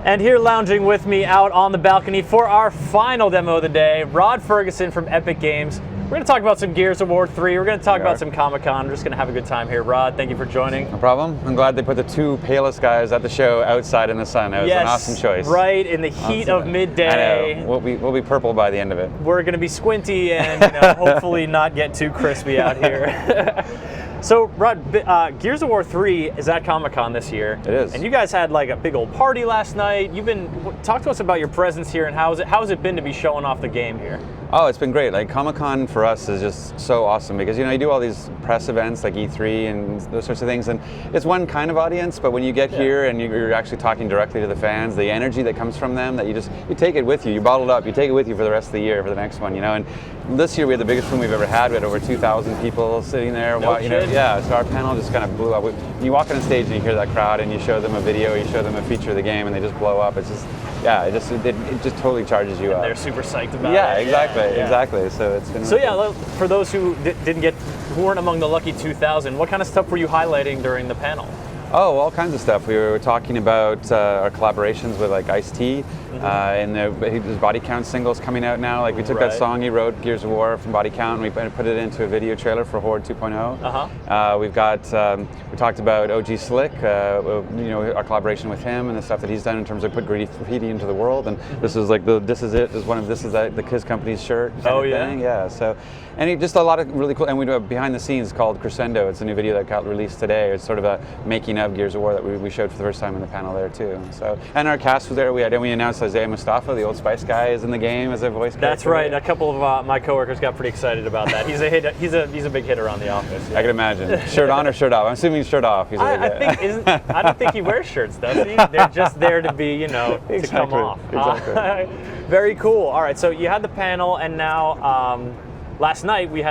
And here lounging with me out on the balcony for our final demo of the day, Rod Ferguson from Epic Games. We're going to talk about some Gears of War 3. We're going to talk about some Comic-Con. We're just going to have a good time here. Rod, thank you for joining. No problem. I'm glad they put the two palest guys at the show outside in the sun. It was an awesome choice. Right, in the heat of midday. I know. We'll be purple by the end of it. We're going to be squinty and hopefully not get too crispy out here. So, Rod, Gears of War 3 is at Comic-Con this year. It is. And you guys had like a big old party last night. Talk to us about your presence here and how has it been to be showing off the game here? Oh, it's been great. Like Comic-Con for us is just so awesome because you do all these press events like E3 and those sorts of things, and it's one kind of audience. But when you get here and you're actually talking directly to the fans, the energy that comes from them, that you take it with you. You bottle it up. You take it with you for the rest of the year for the next one. And this year we had the biggest room we've ever had. We had over 2,000 people sitting there. Yeah. So our panel just kind of blew up. When you walk on stage and you hear that crowd, and you show them a video, you show them a feature of the game, and they just blow up. It's just. Yeah, it just totally charges you up. They're super psyched about it. Yeah, exactly. So it's been. So for those who who weren't among the lucky 2,000, what kind of stuff were you highlighting during the panel? Oh, all kinds of stuff. We were talking about our collaborations with like Ice-T, and his Body Count singles coming out now. Like we took that song he wrote, Gears of War, from Body Count, and we put it into a video trailer for Horde 2.0. We've got we talked about OG Slick, our collaboration with him and the stuff that he's done in terms of put graffiti into the world. And this is like the Kiss Company's shirt. Thing. Yeah. So, and just a lot of really cool. And we do a behind the scenes called Crescendo. It's a new video that got released today. It's sort of a making of Gears of War that we showed for the first time in the panel there too. So, and our cast was there. We announced Isaiah Mustafa, the Old Spice guy, is in the game as a voice character. That's right. A couple of my coworkers got pretty excited about that. He's a hit. He's a big hitter on The Office. Yeah. I can imagine. Shirt on or shirt off? I'm assuming shirt off. I don't think he wears shirts, does he? They're just there to be, to come off. Exactly. Very cool. All right. So you had the panel, and now. Last night we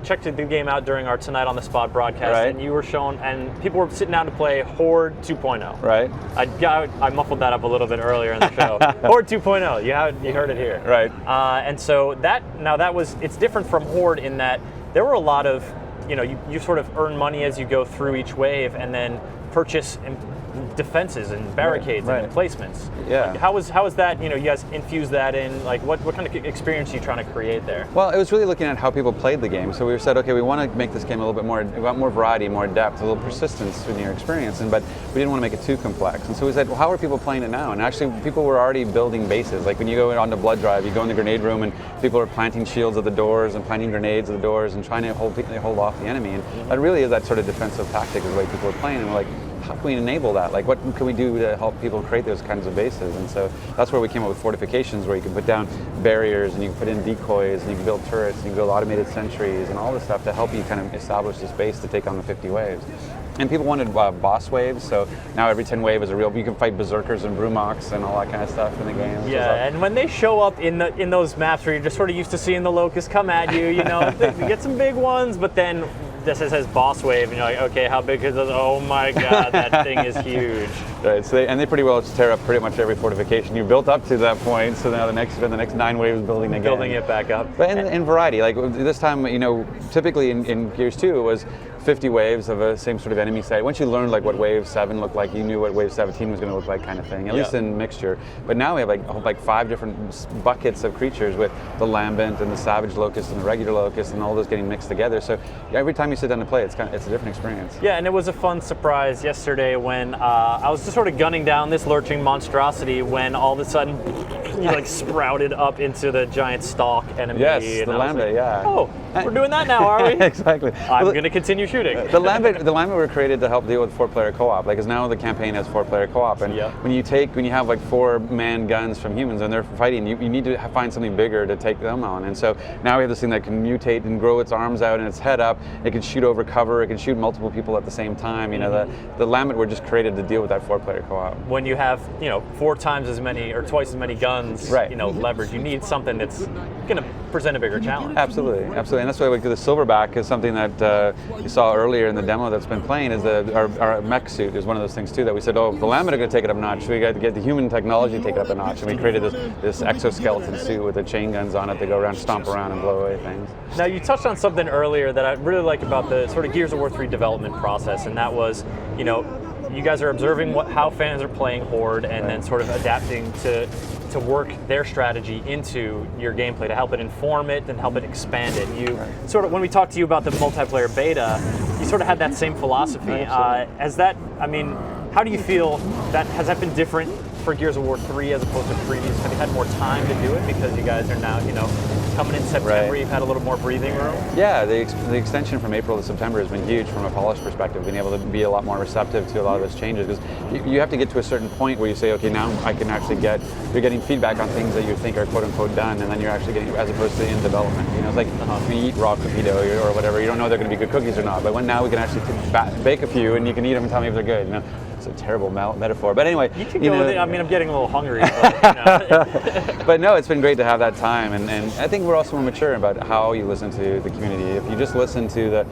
checked the game out during our Tonight on the Spot broadcast, and you were shown, and people were sitting down to play Horde 2.0. Right. I muffled that up a little bit earlier in the show. Horde 2.0. You heard it here. Right. And so it's different from Horde in that there were a lot of, you sort of earn money as you go through each wave, and then purchase defenses and barricades and emplacements. Yeah. How was that? You guys infused that in. Like, what kind of experience are you trying to create there? Well, it was really looking at how people played the game. So we said, okay, we want to make this game a little bit more. We want more variety, more depth, a little persistence in your experience, but we didn't want to make it too complex. And so we said, well, how are people playing it now? And actually, people were already building bases. Like when you go onto Blood Drive, you go in the grenade room, and people are planting shields at the doors and planting grenades at the doors and trying to hold off the enemy. And that really is that sort of defensive tactic is the way people are playing. And we're like, how can we enable that? Like, what can we do to help people create those kinds of bases? And so that's where we came up with fortifications, where you can put down barriers, and you can put in decoys, and you can build turrets, and you can build automated sentries, and all this stuff to help you kind of establish this base to take on the 50 waves. And people wanted boss waves, so now every 10 wave is you can fight berserkers and brumoks and all that kind of stuff in the game. Yeah, and when they show up in those maps where you're just sort of used to seeing the locusts come at you, you get some big ones, but then this says boss wave, and you're like, okay, how big is this? Oh my god, that thing is huge. Right, so they pretty well tear up pretty much every fortification you built up to that point. So now the next 9 waves building again. Building it back up. But in variety, like this time, typically in Gears 2 it was 50 waves of a same sort of enemy site. Once you learned like what Wave 7 looked like, you knew what Wave 17 was going to look like, kind of thing. At least in mixture. But now we have like 5 different buckets of creatures with the Lambent and the Savage Locust and the regular Locust, and all those getting mixed together. So every time you sit down to play, it's a different experience. Yeah, and it was a fun surprise yesterday when I was just sort of gunning down this lurching monstrosity when all of a sudden he sprouted up into the giant stalk enemy. Yes, the Lambent. Yeah. Oh, we're doing that now, are we? Exactly. I'm going to continue shooting. The Lambent were created to help deal with 4-player co-op. Like, because now the campaign has 4-player co-op, and when you have like 4-man guns from humans and they're fighting, you need to find something bigger to take them on. And so now we have this thing that can mutate and grow its arms out and its head up. It can shoot over cover. It can shoot multiple people at the same time. The Lambent were just created to deal with that 4-player co-op. When you have 4 times as many or twice as many guns, leverage, you need something that's going to present a bigger challenge. Absolutely. And that's why the Silverback is something that you saw earlier in the demo that's been playing. Is our mech suit is one of those things too that we said, oh, if the Lambent are going to take it up a notch, we got to get the human technology to take it up a notch, and we created this exoskeleton suit with the chain guns on it to go around, stomp around, and blow away things. Now, you touched on something earlier that I really like about the sort of Gears of War 3 development process, and that was, you guys are observing how fans are playing Horde, and then sort of adapting to work their strategy into your gameplay to help it inform it and help it expand it. You sort of, when we talked to you about the multiplayer beta, you sort of had that same philosophy. How do you feel has that been different for Gears of War 3 as opposed to previous? Have you had more time to do it because you guys are now, coming in September, you've had a little more breathing room? Yeah, the extension from April to September has been huge from a polish perspective, being able to be a lot more receptive to a lot of those changes, because you have to get to a certain point where you say, okay, now I can actually you're getting feedback on things that you think are quote unquote done, and then you're actually getting, as opposed to in development. It's like when you eat raw cookie dough or whatever, you don't know they're going to be good cookies or not, but now we can actually bake a few and you can eat them and tell me if they're good. It's a terrible metaphor, but anyway. You can go with it. I'm getting a little hungry. But, but no, it's been great to have that time, and I think we're also more mature about how you listen to the community. If you just listen to the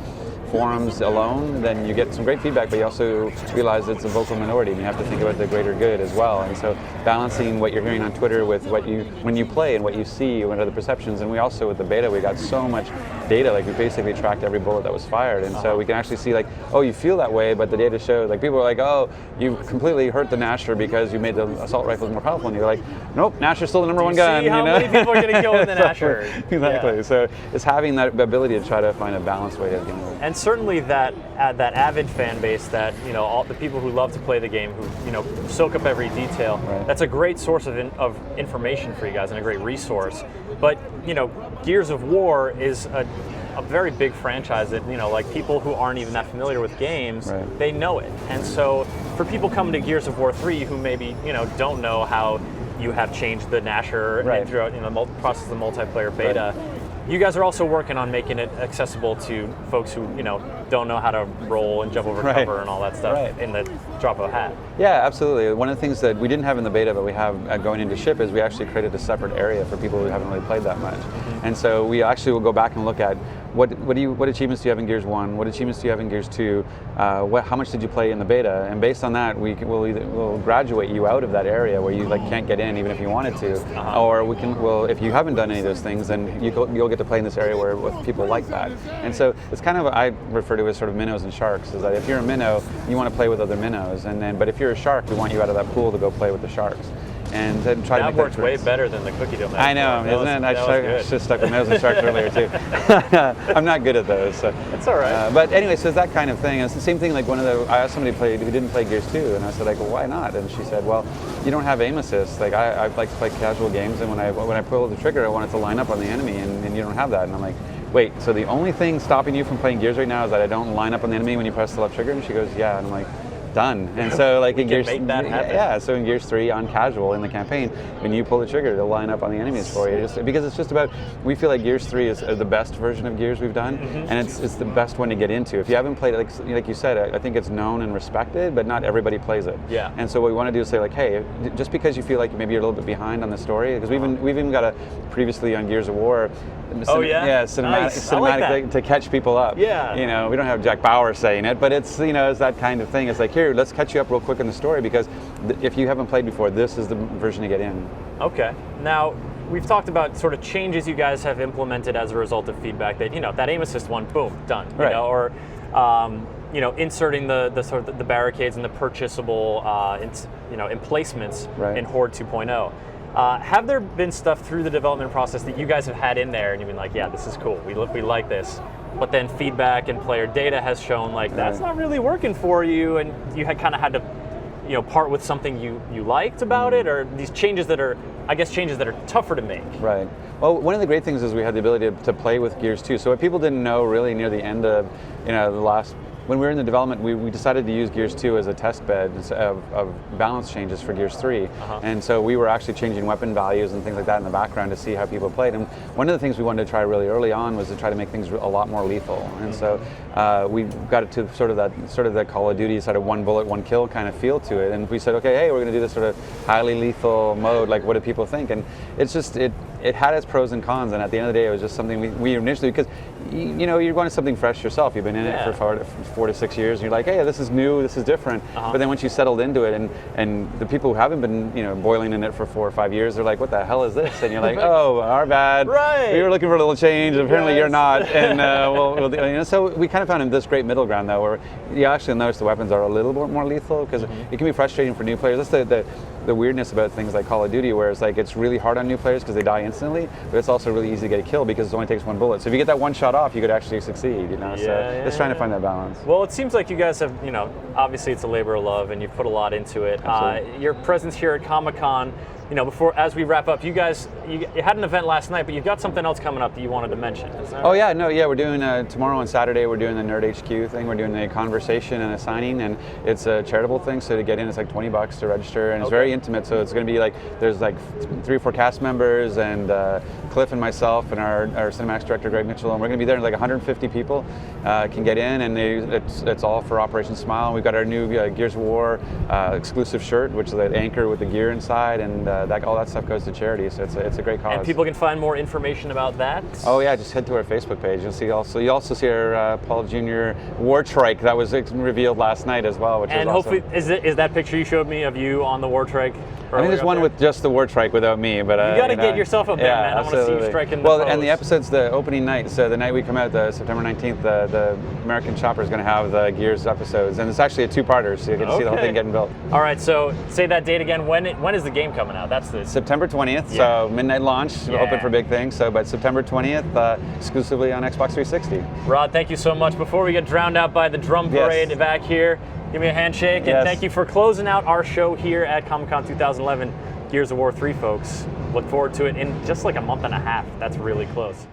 forums alone, then you get some great feedback, but you also realize it's a vocal minority, and you have to think about the greater good as well. And so balancing what you're hearing on Twitter with when you play and what you see, what are the perceptions. And we also, with the beta, we got so much data, like we basically tracked every bullet that was fired. And so we can actually see, like, oh, you feel that way, but the data showed, like, people are like, oh, you completely hurt the Nasher because you made the assault rifles more powerful. And you're like, nope, Nasher's still the number one gun. See how many people are getting killed with the Nasher? Exactly. Yeah. So it's having that ability to try to find a balanced way to get it. And certainly that avid fan base, that all the people who love to play the game, who soak up every detail. Right. That's a great source of information for you guys and a great resource. But Gears of War is a very big franchise that like people who aren't even that familiar with games, they know it. And so for people coming to Gears of War 3 who maybe don't know how you have changed the Nasher throughout the process of the multiplayer beta. You guys are also working on making it accessible to folks who, don't know how to roll and jump over cover and all that stuff in the drop of a hat. Yeah, absolutely. One of the things that we didn't have in the beta, but we have going into ship, is we actually created a separate area for people who haven't really played that much. And so we actually will go back and look at what achievements do you have in Gears 1, what achievements do you have in Gears 2, how much did you play in the beta, and based on that we'll graduate you out of that area where you can't get in even if you wanted to, or if you haven't done any of those things, then you'll get to play in this area with people like that. And so it's kind of, I refer to as sort of minnows and sharks, is that if you're a minnow, you want to play with other minnows, but if you're a shark, we want you out of that pool to go play with the sharks. And then try to make that works way better than the cookie dough. I know, isn't it? I should have stuck with minnows and sharks earlier too. I'm not good at those. So. That's all right. But anyway, so it's that kind of thing. And it's the same thing. Like I asked somebody who didn't play Gears 2, and I said, well, why not? And she said, well, you don't have aim assist. Like I like to play casual games, and when I pull the trigger, I want it to line up on the enemy, and you don't have that. And I'm like, wait, so the only thing stopping you from playing Gears right now is that I don't line up on the enemy when you press the left trigger? And she goes, yeah. And I'm like, done. And so in Gears, make that happen. Yeah, so in Gears 3 on casual in the campaign, when you pull the trigger, they'll line up on the enemies for you. Because it's just about, we feel like Gears 3 is the best version of Gears we've done, and it's the best one to get into. If you haven't played it, like you said, I think it's known and respected, but not everybody plays it. Yeah. And so what we want to do is say, like, hey, just because you feel like maybe you're a little bit behind on the story, because we've even got a previously on Gears of War, cinematic to catch people up. Yeah. We don't have Jack Bauer saying it, but it's it's that kind of thing. It's like, here, let's catch you up real quick in the story, because if you haven't played before, this is the version to get in. Okay. Now, we've talked about sort of changes you guys have implemented as a result of feedback. That that aim assist one, boom, done. Or inserting the sort of the barricades and the purchasable emplacements in Horde 2.0. Have there been stuff through the development process that you guys have had in there and you've been like, yeah, this is cool, we like this, but then feedback and player data has shown that's not really working for you, and you had kind of had to part with something you liked about it, or these changes that are, I guess, changes that are tougher to make? Right. Well, one of the great things is we had the ability to play with Gears 2. So what people didn't know really near the end of the last, when we were in the development, we decided to use Gears 2 as a test bed of balance changes for Gears 3. And so we were actually changing weapon values and things like that in the background to see how people played. And one of the things we wanted to try really early on was to try to make things a lot more lethal. And so we got it to sort of that Call of Duty sort of one bullet, one kill kind of feel to it. And we said, okay, hey, we're going to do this sort of highly lethal mode. Like, what do people think? And it's just, it it had its pros and cons, and at the end of the day, it was just something we initially, because you're going to something fresh yourself. You've been in it for 4 to 6 years, and you're like, hey, this is new, this is different. But then once you settled into it, and the people who haven't been boiling in it for 4 or 5 years, they're like, what the hell is this? And you're like, oh, our bad. Right. We were looking for a little change. Apparently, you're not. And so we kind of found this great middle ground, though, where you actually notice the weapons are a little bit more lethal, because it can be frustrating for new players. That's the weirdness about things like Call of Duty, where it's like it's really hard on new players because they die instantly, but it's also really easy to get a kill because it only takes one bullet. So if you get that one shot off, you could actually succeed. So just trying to find that balance. Well, it seems like you guys have, obviously it's a labor of love, and you've put a lot into it. Your presence here at Comic-Con, before, as we wrap up, you guys, you had an event last night, but you've got something else coming up that you wanted to mention. Is that right? We're doing tomorrow and Saturday. We're doing the Nerd HQ thing. We're doing a conversation and a signing, and it's a charitable thing. So to get in, it's like $20 to register, and it's very intimate. So it's going to be like there's like 3 or 4 cast members, and Cliff and myself and our cinematics director Greg Mitchell, and we're going to be there. Like 150 people can get in, and it's all for Operation Smile. And we've got our new Gears of War exclusive shirt, which is an anchor with the gear inside, and all that stuff goes to charity, so it's a great cause. And people can find more information about that? Oh yeah, just head to our Facebook page. You'll also see our Paul Jr. War Trike that was revealed last night as well, which and was hopefully awesome. Is that picture you showed me of you on the War Trike? I think there's one with just the War Trike without me, but you got to get yourself up there, man. I want to see you striking the pose. And the episode's the opening night, so the night we come out, the September 19th, the American Chopper is going to have the Gears episodes, and it's actually a 2-parter, so you get to see the whole thing getting built. All right, so say that date again. When is the game coming out? That's the September 20th, so midnight launch. We're hoping for big things. But September 20th, exclusively on Xbox 360. Rod, thank you so much. Before we get drowned out by the drum parade back here, give me a handshake, and thank you for closing out our show here at Comic-Con 2011. Gears of War 3, folks. Look forward to it in just like a month and a half. That's really close.